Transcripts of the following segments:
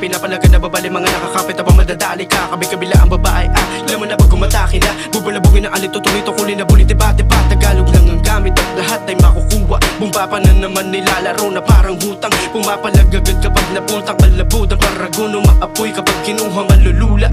pinapalagan na babali, mga nakakapit na pamadadali ka. Kabi-kabila ang babae, alam mo na pag gumatake na, bubulabugin na alito, tuloy-tukulin na bulit, diba-diba. Tagalog lang ang gamit at lahat ay makukuha. Bumba pa na naman nilalaro na parang hutang, pumapalag agad kapag napultang kalabutan. Paragono maapoy kapag kinuha malulula.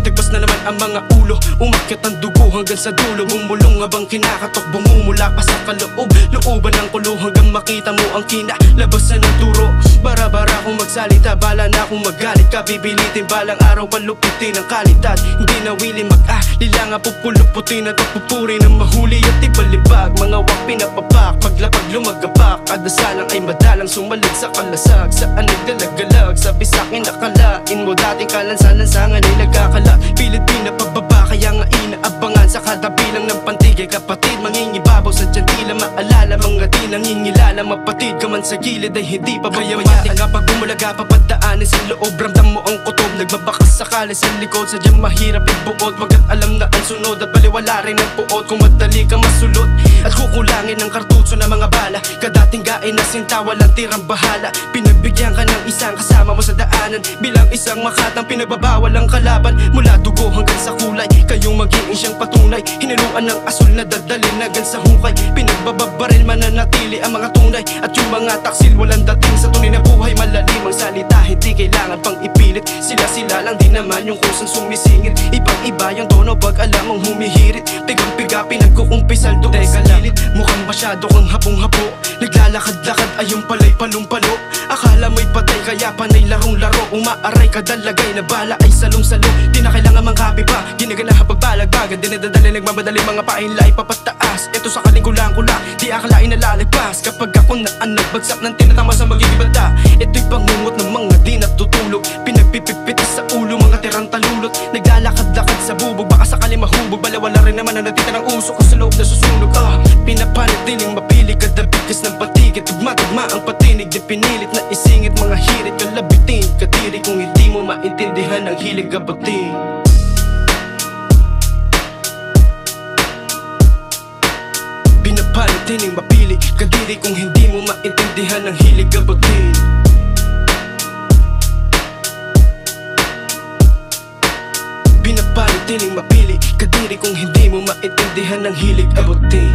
Tagpas na naman ang mga ulo, umakyat ang dugo hanggang sa dulo. Bumulong habang kinakatok, bumumula pa sa kaloob. Looban ng kulo hanggang makita mo ang kinalabas na ng turo. Bara-bara kung magsalita, bala na kung magalit ka. Bibilitin balang araw, palupitin ang kalidad. Hindi na willing mag-alila, pupuluputin at pupuri ng mahuli at ibalibag. Mga wak pinapapak, paglapag lumagapak. Kadasalang ay madalang sumalag sa kalasag. Saan nagdalagalag, sabi sa'kin nakalain mo. Dating kalansa-lansangan ay nagkakala, pilit pinapababa, kaya nga inaabangan. Sa kada bilang ng pantigay kapatid, mangingibabaw sa dyan tila maalala. Mga di nangingilala, mapatid ka man sa gilid ay hindi pa bayamatik. Kapag bumulaga papadaanin sa loob, ramdam mo ang kutob. Nagbabakas sakali sa likod, sadyang mahirap ibuot. Wag at alam na ang sunod at baliwala rin ang puot. Kung madali ka masulot at kukulangin ng kartuso na mga bala. Kadating gain na sinta, walang tirang bahala. Pinagbigyan ka ng isang kasama mo sa daanan, bilang isang makatang pinagbabawal ang kalaban. Mula dugo hanggang sa kulay, kayong magiging siyang patunay. Hiniluan ng asul na dadalhin hanggang sa hukay. Pinagbababaril mananatili ang mga tunay, at yung mga taksil walang dating sa tunay na buhay. Malalim ang salita, hindi kailangan pang ipilit. Sila lang din naman yung kusang sumisingit. Ibang iba yung tono pag alam mong humihirit. Pigang-piga pinagkukumpisal doon sa gilid. Mukhang masyado kang hapong-hapo, naglalakad-lakad ayong palay palong-palo. Akala mo'y patay kaya panay larong-laro. Umaaray ka dalagay na bala ay salong-salo. Di na kailangan mangkapi pa, ginaganahan pagbalagbagan. Dinadadali nagmamadali mga painlay papataas. Ito sa kalingkulang-kulang, di akalain na lalagpas. Kapag ako nagbagsak ng tinatama sa magiging banda. Ito'y pangungot ng mga di natutulog. Pinagpipipit sa ulo, mga tirang talulot. Naglalakad-lakad sa bubog, baka sakali mahubog. Balawala rin naman na natita ng uso ko sa loob na susunog. Pinapanatiling mapili kada bigkas ng patigit. Tugma-tugma ang patinig, di pinilit na isingit. Mga hirit kalabitin, kadiri kung hindi mo maintindihan ang hilig abatin. Pinapanatiling mapili, kadiri kung hindi mo maintindihan ang hilig abatin. Pinapanatiling mapili, kadiri kung hindi mo maintindihan ang hilig abutin.